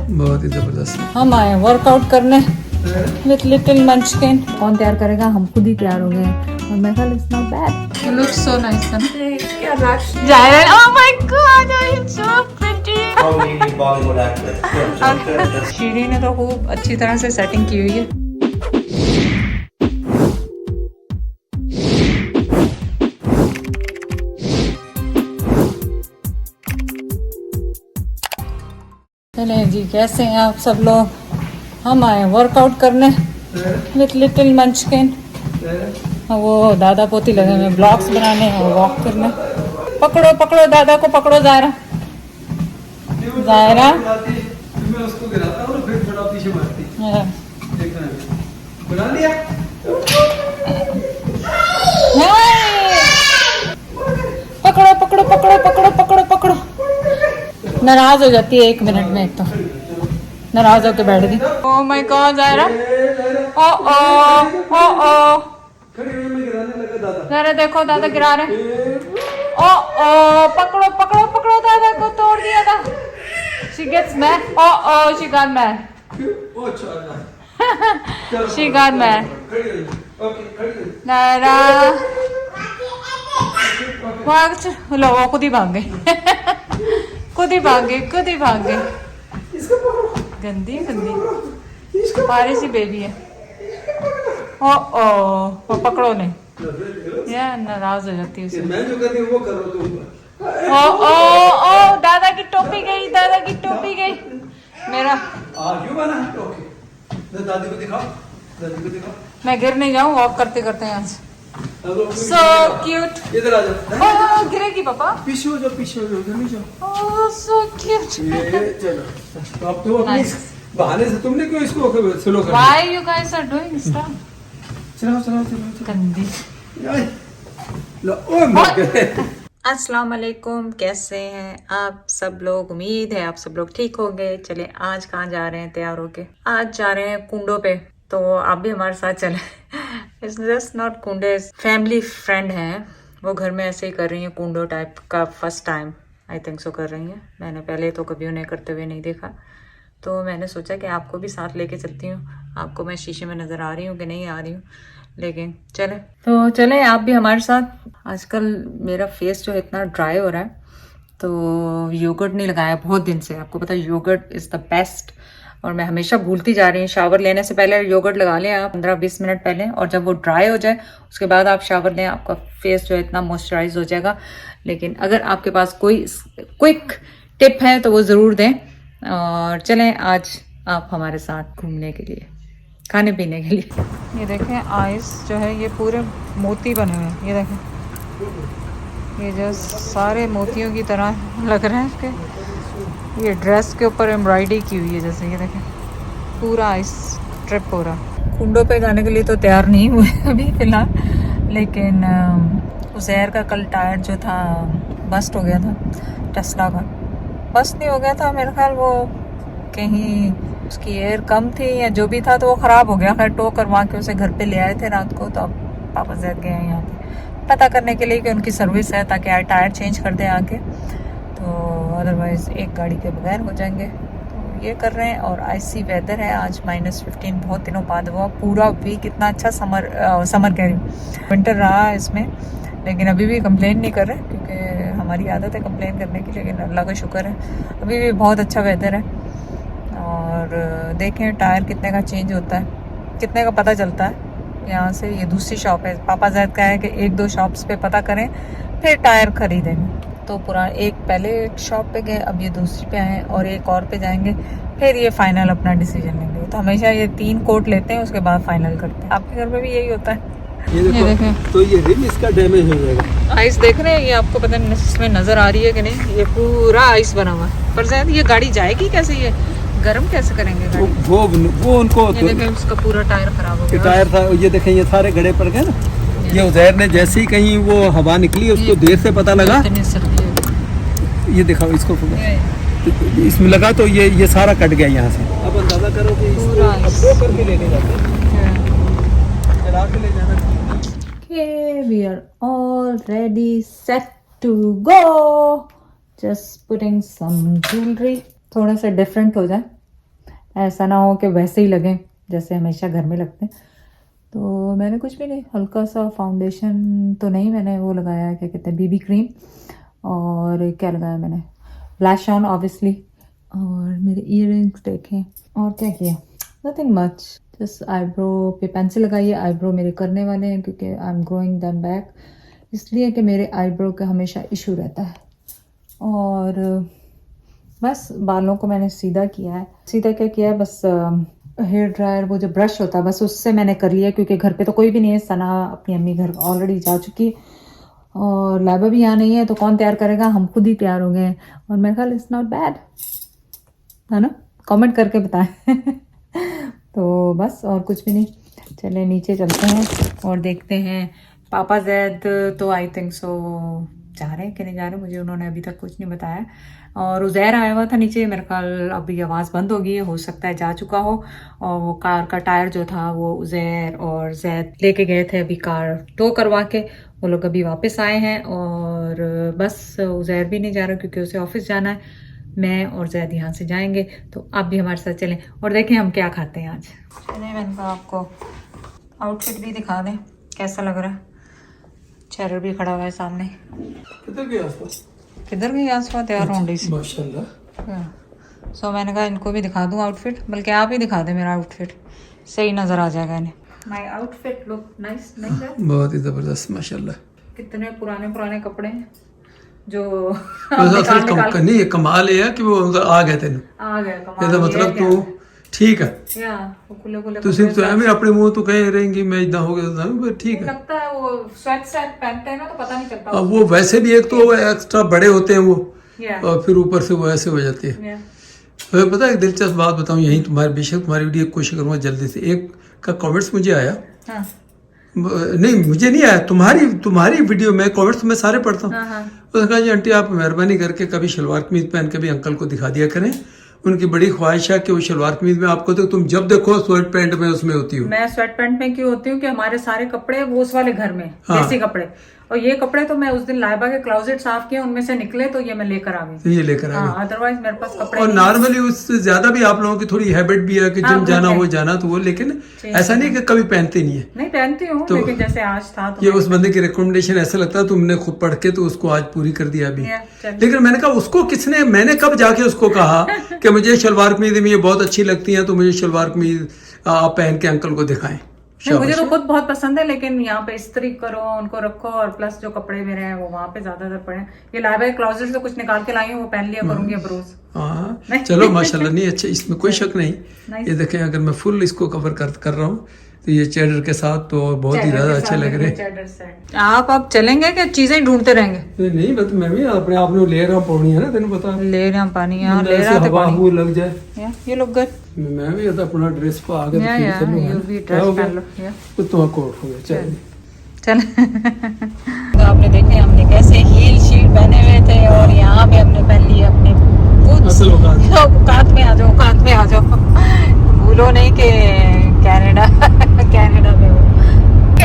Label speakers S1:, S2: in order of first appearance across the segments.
S1: बहुत ही जबरदस्त।
S2: हम आए वर्कआउट करने विथ लिटिल मंचकिन। कौन तैयार करेगा, हम खुद ही तैयार हो गए हैं और मैं कल it's not bad, you look so nice. क्या रश जाहिर है, oh my god I am so pretty. Shiri ने तो खूब अच्छी तरह से सेटिंग की हुई है। चले जी, कैसे हैं आप सब लोग? हम आए वर्कआउट करने विथ लिटिल मंचकिन। वो दादा पोती लगे हुए ब्लॉग्स बनाने और वॉक करने। पकड़ो पकड़ो दादा को, पकड़ो जायरा। जायरा
S1: मैं उसको गिराता हूँ फिर थोड़ा पीछे मारती। देखना बुला लिया।
S2: पकड़ो पकड़ो पकड़ो पकड़ो पकड़ो पकड़ो। नाराज हो जाती है 1 मिनट में, एक तो नाराज होके बैठ गई। ओह माय गॉड जायरा, ओ ओ ओ ओ जायरा देखो दादा गिरा रहे। ओ ओ पकड़ो पकड़ो पकड़ो, दादा को तोड़ दिया था। She gets mad. Oh oh, she got mad. She got mad. Naira लो, वो खुद ही भाग गए। खुद ही भाग गए, खुद ही भाग गए। गंदी गंदी पारी सी बेबी है। ओ ओ पकड़ो नहीं, यार नाराज हो जाती है उसे।
S1: मैं जो कर रही हूँ वो करो तुम।
S2: ओ ओ ओ दादा की टोपी गई, दादा की टोपी गई। मेरा
S1: बना टोपी। दादी को दिखाओ, दादी को दिखाओ।
S2: मैं गिर नहीं जाऊँ वॉक करते करते यहाँ से। So cute.
S1: इधर आ जाओ।
S2: ओह गिरेगी पापा।
S1: पीछे हो जाओ, पीछे हो जाओ, उधर नहीं जाओ।
S2: ओह so cute.
S1: ये चलो। तो अब तो अपनी बहाने से तुमने क्यों इसको स्लो कर दिया?
S2: Why you guys are doing stuff?
S1: चलो चलो चलो।
S2: गंदी।
S1: लो ओ मर गए।
S2: अस्सलाम वालेकुम, कैसे हैं आप सब लोग? उम्मीद है आप सब लोग ठीक होंगे। चले आज कहाँ जा रहे हैं तैयार होके? आज जा रहे हैं कुंडो पे, तो आप भी हमारे साथ चले। इट्स जस्ट नॉट कुंडे, फैमिली फ्रेंड हैं वो, घर में ऐसे ही कर रही हैं कुंडो टाइप का। First time I think so कर रही हैं। मैंने पहले तो कभी उन्हें करते हुए नहीं देखा, तो मैंने सोचा कि आपको भी साथ लेके चलती हूँ। आपको मैं शीशे में नज़र आ रही हूँ कि नहीं आ रही हूँ, लेकिन चले तो चले आप भी हमारे साथ। आजकल मेरा फेस जो है इतना ड्राई हो रहा है, तो योगर्ट नहीं लगाया बहुत दिन से। आपको पता है योगर्ट इज़ द बेस्ट, और मैं हमेशा भूलती जा रही हूँ। शावर लेने से पहले योगर्ट लगा लें आप 15-20 मिनट पहले, और जब वो ड्राई हो जाए उसके बाद आप शावर लें, आपका फेस जो है इतना मॉइस्चराइज हो जाएगा। लेकिन अगर आपके पास कोई क्विक टिप है तो वो ज़रूर दें। और चलें आज आप हमारे साथ घूमने के लिए, खाने पीने के लिए। ये देखें आइस जो है ये पूरे मोती बने हुए हैं। ये देखें, ये जो सारे मोतियों की तरह लग रहे हैं इसके। ये ड्रेस के ऊपर एम्ब्रॉयडरी की हुई है जैसे। ये देखें पूरा आइस ट्रिप हो रहा। कुंडो पे जाने के लिए तो तैयार नहीं हुए अभी फ़िलहाल, लेकिन उज़ैर का कल टायर जो था बस्ट हो गया था, टेस्ला का बस्ट नहीं हो गया था मेरा ख्याल, वो कहीं उसकी एयर कम थी या जो भी था, तो वो ख़राब हो गया। खैर टो करवा के उसे घर पे ले आए थे रात को, तो अब पापा ज़ैद गए हैं यहाँ पे पता करने के लिए कि उनकी सर्विस है, ताकि टायर चेंज कर दें आके, तो अदरवाइज़ एक गाड़ी के बगैर हो जाएंगे। तो ये कर रहे हैं। और आइसी वेदर है आज, -15, बहुत दिनों बाद हुआ। पूरा वीक इतना अच्छा समर कह रही हूँ, विंटर रहा इसमें, लेकिन अभी भी कंप्लेन नहीं कर रहे, क्योंकि हमारी आदत है कंप्लेन करने की। लेकिन अल्लाह का शुक्र है अभी भी बहुत अच्छा वेदर है। और देखें टायर कितने का चेंज होता है, कितने का पता चलता है यहाँ से। ये दूसरी शॉप है, पापा ज़ैद का है कि 1-2 शॉप्स पे पता करें फिर टायर खरीदेंगे। तो पूरा एक पहले एक शॉप पे गए, अब ये दूसरी पे आए और एक और पे जाएंगे, फिर ये फाइनल अपना डिसीजन लेंगे। तो हमेशा ये 3 कोट लेते हैं, उसके बाद फाइनल करते हैं। आपके घर में भी यही होता है?
S1: ये देखें, तो ये रिम इसका डैमेज हो जाएगा।
S2: आइस देख रहे हैं, ये आपको पता नहीं इसमें नज़र आ रही है कि नहीं, ये पूरा आइस बना हुआ है। पर ज़ैद ये गाड़ी जाएगी कैसे, ये गर्म कैसे करेंगे गाड़ी?
S1: वो उनको
S2: ये देखें उसका पूरा टायर खराब हो गया।
S1: टायर था, ये देखें ये सारे गड़े पड़ गए ना। ये उज़ैर ने जैसे ही कहीं वो हवा निकली उसको देर से पता लगा। ये दिखाओ इसको, इसमें लगा तो ये सारा कट गया यहाँ से। अब अंदाजा करो कि इसको अब 2 करके लेके जाते हैं, चला के ले जाना।
S2: Okay, we are all ready, set to go. Just putting some jewelry, थोड़ा सा डिफरेंट हो जाए ऐसा ना हो कि वैसे ही लगें जैसे हमेशा घर में लगते हैं। तो मैंने कुछ भी नहीं, हल्का सा फाउंडेशन तो नहीं, मैंने वो लगाया क्या कहते हैं बीबी क्रीम, और क्या लगाया मैंने ब्लश ऑन ऑब्वियसली, और मेरे इयररिंग्स देखें, और क्या किया, नथिंग मच, जस्ट आईब्रो पे पेंसिल लगाई है। आईब्रो मेरे करने वाले हैं क्योंकि I am growing them back, इसलिए कि मेरे आईब्रो का हमेशा इशू रहता है। और बस बालों को मैंने सीधा किया है। सीधा क्या किया है, बस हेयर ड्रायर वो जो ब्रश होता है बस उससे मैंने कर लिया, क्योंकि घर पे तो कोई भी नहीं है। सना अपनी अम्मी घर ऑलरेडी जा चुकी है और लाइबा भी यहाँ नहीं है, तो कौन तैयार करेगा, हम खुद ही तैयार हो गए। और मेरे ख्याल इट्स नॉट बैड, है ना, कमेंट करके बताएं। तो बस और कुछ भी नहीं, चले नीचे चलते हैं और देखते हैं। पापा जैद तो आई थिंक सो जा रहे हैं कि नहीं जा रहे, मुझे उन्होंने अभी तक कुछ नहीं बताया। और उज़ैर आया हुआ था नीचे, मेरे ख्याल अभी आवाज़ बंद हो गई है, हो सकता है जा चुका हो। और वो कार का टायर जो था वो उज़ैर और जैद लेके गए थे अभी कार टो करवा के, वो लोग अभी वापस आए हैं। और बस उज़ैर भी नहीं जा रहा क्योंकि उसे ऑफिस जाना है, मैं और जैद यहाँ से जाएंगे। तो आप भी हमारे साथ चलें और देखें हम क्या खाते हैं आज। चलें, मैंने कहा आपको आउटफिट भी दिखा दें कैसा लग रहा है। चेरर भी खड़ा हुआ है सामने।
S1: किधर गया आसपास?
S2: किधर गई आसपास तैयार होंडी सी,
S1: माशाल्लाह।
S2: सो मैंने कहा इनको भी दिखा दूँ आउटफिट, बल्कि आप ही दिखा दें मेरा आउटफिट, सही नज़र आ जाएगा इन्हें। माय आउटफिट लुक नाइस, नहीं है?
S1: बहुत ही ज़बरदस्त माशाल्लाह।
S2: कितने पुराने पुराने कपड़े हैं जो
S1: नहीं, ये कमाल है कि वो आ गए तेन,
S2: आ गए।
S1: ਇਹਦਾ मतलब तू ठीक है, ਤੁਸੀਂ तो ਐਵੇਂ ਆਪਣੇ ਮੂੰਹ ਤੋਂ कह रहेंगी मैं इतना हो गया, ठीक है।
S2: लगता है वो स्वेट सेट पहनते हैं ना तो पता नहीं चलता।
S1: अब वो वैसे भी एक तो एक्स्ट्रा बड़े होते हैं वो, और फिर ऊपर से वो ऐसे हो जाते हैं। तो पता है एक दिलचस्प बात बताऊं, यही तुम्हारे बेशक तुम्हारी वीडियो कोशिश करूंगा जल्दी से। एक का कमेंट्स मुझे आया, नहीं मुझे नहीं आया, तुम्हारी वीडियो में कमेंट्स में सारे पढ़ता हूँ। उसने कहा जी आंटी आप मेहरबानी करके कभी शलवार कमीज पहन के भी अंकल को दिखा दिया करें, उनकी बड़ी ख्वाहिश है कि वो शलवार कमीज में आपको, तो तुम जब देखो स्वेट पैंट में उसमें होती हो। मैं
S2: स्वेट पैंट में क्यों होती हूँ कि हमारे सारे कपड़े वो उस वाले घर में देसी कपड़े, और ये कपड़े तो मैं उस दिन लाइबा के क्लोजेट साफ किए, उनमें से निकले तो ये मैं लेकर आ गई।
S1: ये लेकर आ गई,
S2: अदरवाइज मेरे पास कपड़े।
S1: और नॉर्मली उससे ज्यादा भी आप लोगों की थोड़ी हैबिट भी है कि जिम जाना हो जाना, तो वो लेकिन ऐसा नहीं कि कभी पहनते नहीं है।
S2: नहीं पहनती हूँ, लेकिन जैसे आज था तो
S1: ये उस बंदे की रिकमेंडेशन ऐसा लगता है तुमने खुद पढ़ के तो उसको आज पूरी कर दिया अभी। लेकिन मैंने कहा उसको किसने, मैंने कब जाके उसको कहा कि मुझे शलवार कमीज में ये बहुत अच्छी लगती है, तो मुझे शलवार कमीज आप पहन के अंकल को दिखाएं।
S2: मुझे तो खुद बहुत पसंद है, लेकिन यहाँ पे इस्त्री करो, उनको रखो, और प्लस जो कपड़े मेरे हैं वो वहाँ पे ज्यादातर पड़े हैं। ये लाइबा क्लोजेट से कुछ निकाल के लाई हूँ, वो पहन लिया करूंगी अब रोज।
S1: हाँ चलो माशाल्लाह, नहीं अच्छा, इसमें कोई शक नहीं। ये देखें अगर मैं फुल इसको कवर कर रहा हूँ तो ये चैडर के साथ तो बहुत ही ज्यादा अच्छे लग रहे हैं।
S2: आप अब चलेंगे कि चीजें ढूंढते रहेंगे?
S1: नहीं बस मैं भी अपने आप में ले रहा हूँ पानी, है ना, तेन पता
S2: ले रहा पानी, यहाँ ले रहा था पानी,
S1: वो लग जाए
S2: ये लोग गए।
S1: मैं भी अपना ड्रेस पा के तो कोट हो गया।
S2: चल तो आपने देखे हमने कैसे हील शील पहने हुए थे, और यहाँ पे हमने पहन लिए अपने औकात में आ जाओ, औकात में आ जाओ, भूलो नहीं कि कनाडा में हो।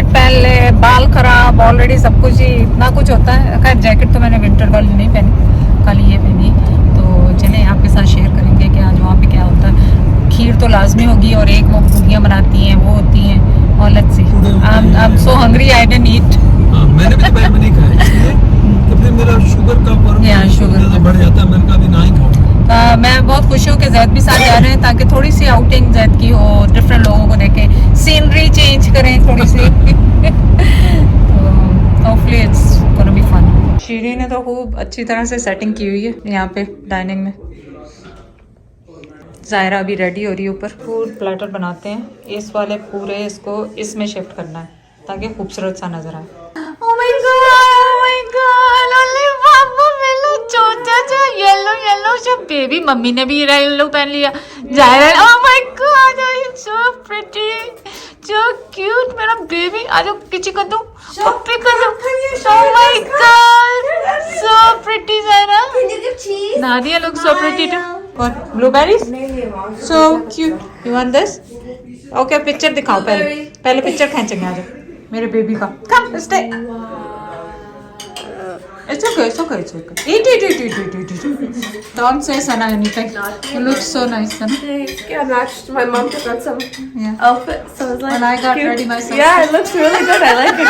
S2: पहन ले, बाल खराब, ऑलरेडी सब कुछ ही इतना कुछ होता है। खैर जैकेट तो मैंने विंटर वाली नहीं पहनी, कल ये पहनी। तो चलें आपके साथ शेयर करेंगे कि आज वहाँ पे क्या होता है। खीर तो लाजमी होगी, और एक वो पूड़ियाँ बनाती हैं वो होती हैं, और let's see, I am so hungry, I didn't eat.
S1: मैंने भी दोपहर में नहीं खाया, इसलिए तो फिर मेरा शुगर का शुगर बढ़ जाता है, मैंने कहा भी ना ही खाऊं।
S2: मैं बहुत खुश हूँ कि जैद भी साथ जा रहे हैं, ताकि थोड़ी सी आउटिंग जैद की हो, डिफरेंट लोगों को देखें, सीनरी चेंज करें थोड़ी सी। Hopefully it's gonna be fun. Shiri ने तो खूब अच्छी तरह से सेटिंग की हुई है यहाँ पे डाइनिंग में। ज़ायरा अभी रेडी हो रही है, ऊपर फूड प्लेटर बनाते हैं। इस वाले पूरे इसको इसमें शिफ्ट करना है ताकि खूबसूरत सा नजर आए। Oh my God, अरे बाबू मेरा छोटा सा येलो सा बेबी, मम्मी ने भी येलो पहन लिया। Zaira, oh my God, so pretty, so cute, मेरा बेबी। आ जाओ किची कर दूं, पप्पी कर दूं। Oh my God, so pretty Zaira. Nadia looks so pretty too. What, blueberries? So cute. You want this? Okay, picture दिखाओ पहले पिक्चर खींचेंगे। आ जाओ मेरे बेबी का, come stay। It's okay, it's okay, it's okay. Eat. Don't say Sana anything. You look so nice, Sana.
S3: Yeah, matched. My mom took out some
S2: Yeah.
S3: outfits, so I was like,
S2: And I got
S3: cute.
S2: ready myself.
S3: Yeah, it looks really good. I like it.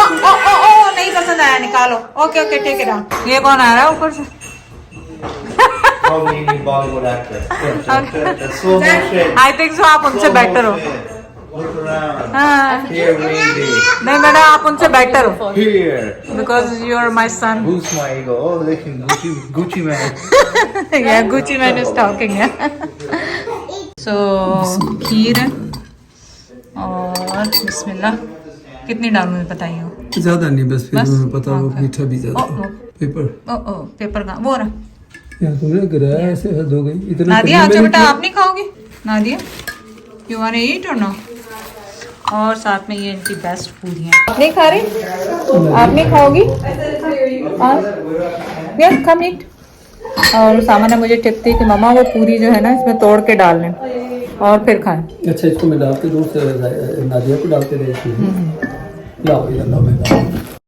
S2: Oh, नहीं पसंद आया निकालो. Okay, take it out. ये कौन आ रहा है ऊपर से?
S4: Probably any Bollywood actor. That's slow motion.
S2: I think so आप उनसे better हो.
S4: Look around.
S2: हाँ.
S4: Here, Wendy.
S2: नहीं मैडम आप उनसे better हो.
S4: Here.
S2: Because you are my son.
S4: Who's my ego? Oh, looking Gucci man.
S2: Yeah, Gucci man is talking. So खीर है और बिस्मिल्लाह. कितनी डालूं मैं बताइए.
S1: ज्यादा नहीं बस फिर
S2: बस?
S1: तुम्हें पता वो
S2: Okay.
S1: मीठा भी ज्यादा
S2: ओ,
S1: पेपर
S2: ओ पेपर का वो रहा.
S1: यार तुमने गिराया ऐसे हद हो गई इतना
S2: नादिया
S1: करीब
S2: अच्छा
S1: मैंने
S2: बेटा
S1: किया।
S2: आप नहीं खाओगे. Nadia you want to eat और नो. और साथ में ये इनकी बेस्ट पूरी है. आप नहीं खा रही? आप नहीं खाओगी? यार कम ईट. और सामान्य मुझे टिप थी कि मम्मा वो पूरी जो है ना इसमें तोड़ के डाल लें और फिर खाएं.
S1: अच्छा इसको मैं डाल के दूर से नादिया को डाल के देती हूँ लाओ इधर लाओ मैं डाल